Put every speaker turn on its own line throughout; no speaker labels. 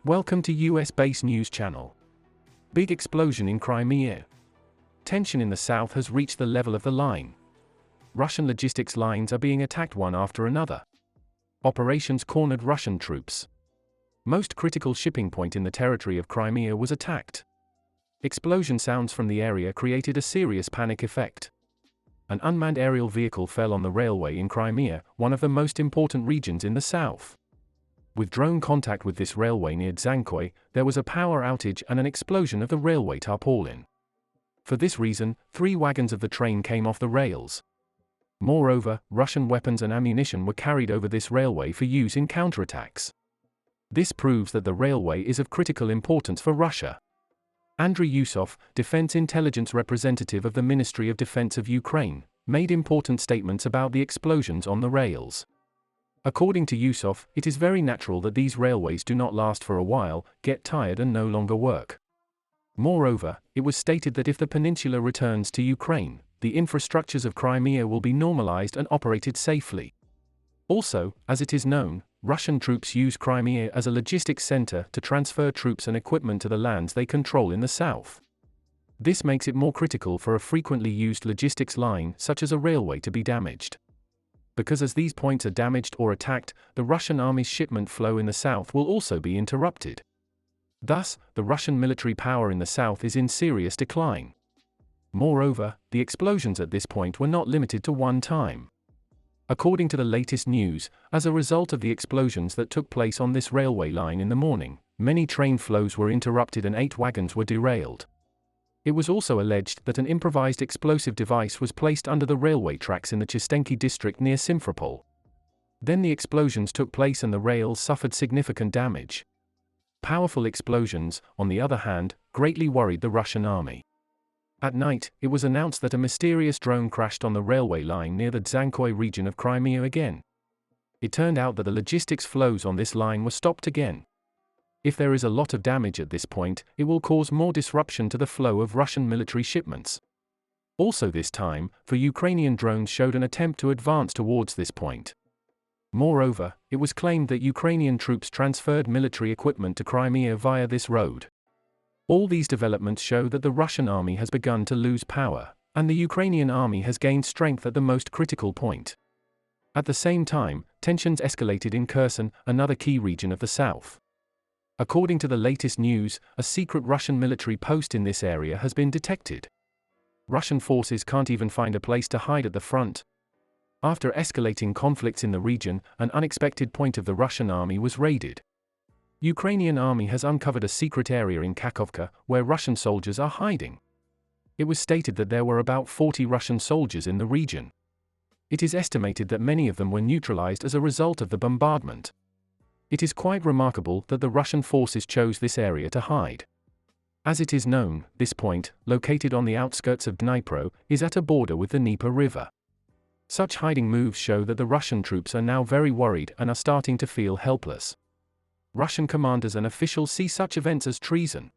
Welcome to US Base News Channel. Big explosion in Crimea. Tension in the south has reached the level of the line. Russian logistics lines are being attacked one after another. Operations cornered Russian troops. Most critical shipping point in the territory of Crimea was attacked. Explosion sounds from the area created a serious panic effect. An unmanned aerial vehicle fell on the railway in Crimea, one of the most important regions in the south. With drone contact with this railway near Dzhankoy, there was a power outage and an explosion of the railway tarpaulin. For this reason, 3 wagons of the train came off the rails. Moreover, Russian weapons and ammunition were carried over this railway for use in counterattacks. This proves that the railway is of critical importance for Russia. Andriy Yusov, defense intelligence representative of the Ministry of Defense of Ukraine, made important statements about the explosions on the rails. According to Yusov, it is very natural that these railways do not last for a while, get tired and no longer work. Moreover, it was stated that if the peninsula returns to Ukraine, the infrastructures of Crimea will be normalized and operated safely. Also, as it is known, Russian troops use Crimea as a logistics center to transfer troops and equipment to the lands they control in the south. This makes it more critical for a frequently used logistics line such as a railway to be damaged. Because as these points are damaged or attacked, the Russian army's shipment flow in the south will also be interrupted. Thus, the Russian military power in the south is in serious decline. Moreover, the explosions at this point were not limited to one time. According to the latest news, as a result of the explosions that took place on this railway line in the morning, many train flows were interrupted and 8 wagons were derailed. It was also alleged that an improvised explosive device was placed under the railway tracks in the Chistenki district near Simferopol. Then the explosions took place and the rails suffered significant damage. Powerful explosions, on the other hand, greatly worried the Russian army. At night, it was announced that a mysterious drone crashed on the railway line near the Dzhankoy region of Crimea again. It turned out that the logistics flows on this line were stopped again. If there is a lot of damage at this point, it will cause more disruption to the flow of Russian military shipments. Also this time, for Ukrainian drones showed an attempt to advance towards this point. Moreover, it was claimed that Ukrainian troops transferred military equipment to Crimea via this road. All these developments show that the Russian army has begun to lose power, and the Ukrainian army has gained strength at the most critical point. At the same time, tensions escalated in Kherson, another key region of the south. According to the latest news, a secret Russian military post in this area has been detected. Russian forces can't even find a place to hide at the front. After escalating conflicts in the region, an unexpected point of the Russian army was raided. Ukrainian army has uncovered a secret area in Kakhovka, where Russian soldiers are hiding. It was stated that there were about 40 Russian soldiers in the region. It is estimated that many of them were neutralized as a result of the bombardment. It is quite remarkable that the Russian forces chose this area to hide. As it is known, this point, located on the outskirts of Dnipro, is at a border with the Dnieper River. Such hiding moves show that the Russian troops are now very worried and are starting to feel helpless. Russian commanders and officials see such events as treason.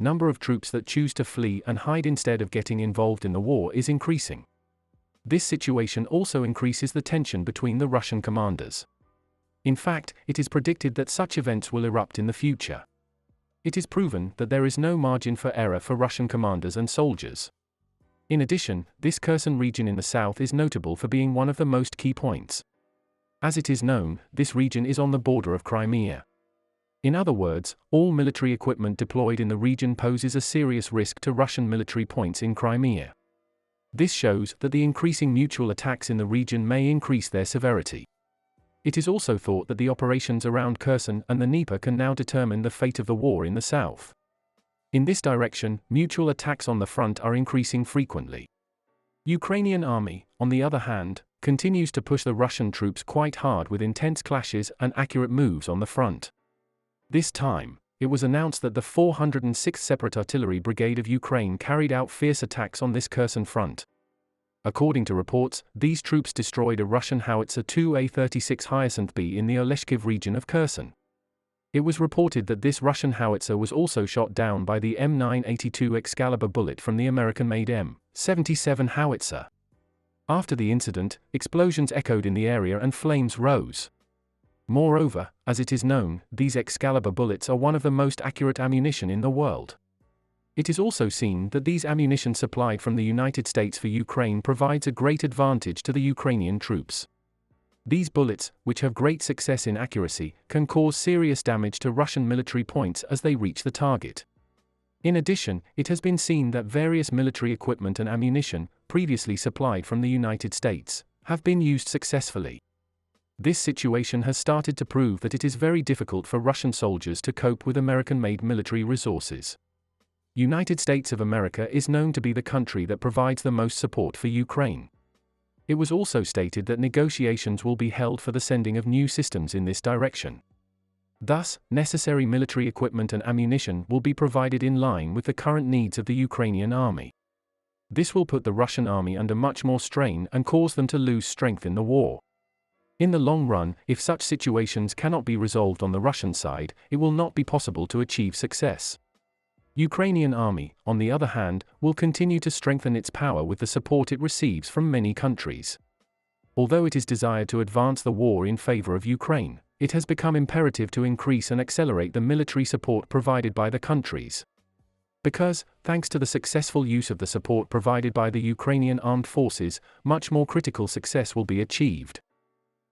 Number of troops that choose to flee and hide instead of getting involved in the war is increasing. This situation also increases the tension between the Russian commanders. In fact, it is predicted that such events will erupt in the future. It is proven that there is no margin for error for Russian commanders and soldiers. In addition, this Kherson region in the south is notable for being one of the most key points. As it is known, this region is on the border of Crimea. In other words, all military equipment deployed in the region poses a serious risk to Russian military points in Crimea. This shows that the increasing mutual attacks in the region may increase their severity. It is also thought that the operations around Kherson and the Dnieper can now determine the fate of the war in the south. In this direction, mutual attacks on the front are increasing frequently. Ukrainian army, on the other hand, continues to push the Russian troops quite hard with intense clashes and accurate moves on the front. This time, it was announced that the 406th Separate Artillery Brigade of Ukraine carried out fierce attacks on this Kherson front. According to reports, these troops destroyed a Russian howitzer 2A-36 Hyacinth B in the Oleshkiv region of Kherson. It was reported that this Russian howitzer was also shot down by the M982 Excalibur bullet from the American-made M77 howitzer. After the incident, explosions echoed in the area and flames rose. Moreover, as it is known, these Excalibur bullets are one of the most accurate ammunition in the world. It is also seen that these ammunition supplied from the United States for Ukraine provides a great advantage to the Ukrainian troops. These bullets, which have great success in accuracy, can cause serious damage to Russian military points as they reach the target. In addition, it has been seen that various military equipment and ammunition, previously supplied from the United States, have been used successfully. This situation has started to prove that it is very difficult for Russian soldiers to cope with American-made military resources. United States of America is known to be the country that provides the most support for Ukraine. It was also stated that negotiations will be held for the sending of new systems in this direction. Thus, necessary military equipment and ammunition will be provided in line with the current needs of the Ukrainian army. This will put the Russian army under much more strain and cause them to lose strength in the war. In the long run, if such situations cannot be resolved on the Russian side, it will not be possible to achieve success. Ukrainian army, on the other hand, will continue to strengthen its power with the support it receives from many countries. Although it is desired to advance the war in favor of Ukraine, it has become imperative to increase and accelerate the military support provided by the countries. Because, thanks to the successful use of the support provided by the Ukrainian armed forces, much more critical success will be achieved.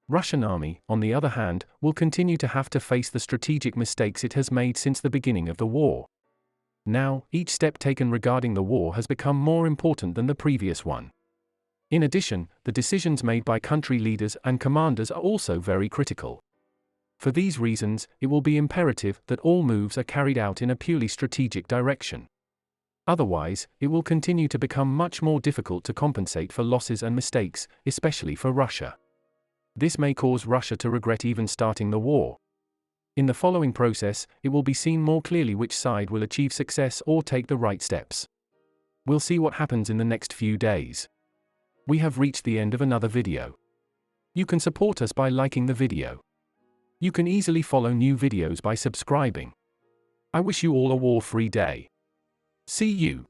Russian army, on the other hand, will continue to have to face the strategic mistakes it has made since the beginning of the war. Now, each step taken regarding the war has become more important than the previous one. In addition, the decisions made by country leaders and commanders are also very critical. For these reasons, it will be imperative that all moves are carried out in a purely strategic direction. Otherwise, it will continue to become much more difficult to compensate for losses and mistakes, especially for Russia. This may cause Russia to regret even starting the war. In the following process, it will be seen more clearly which side will achieve success or take the right steps. We'll see what happens in the next few days. We have reached the end of another video. You can support us by liking the video. You can easily follow new videos by subscribing. I wish you all a war-free day. See you.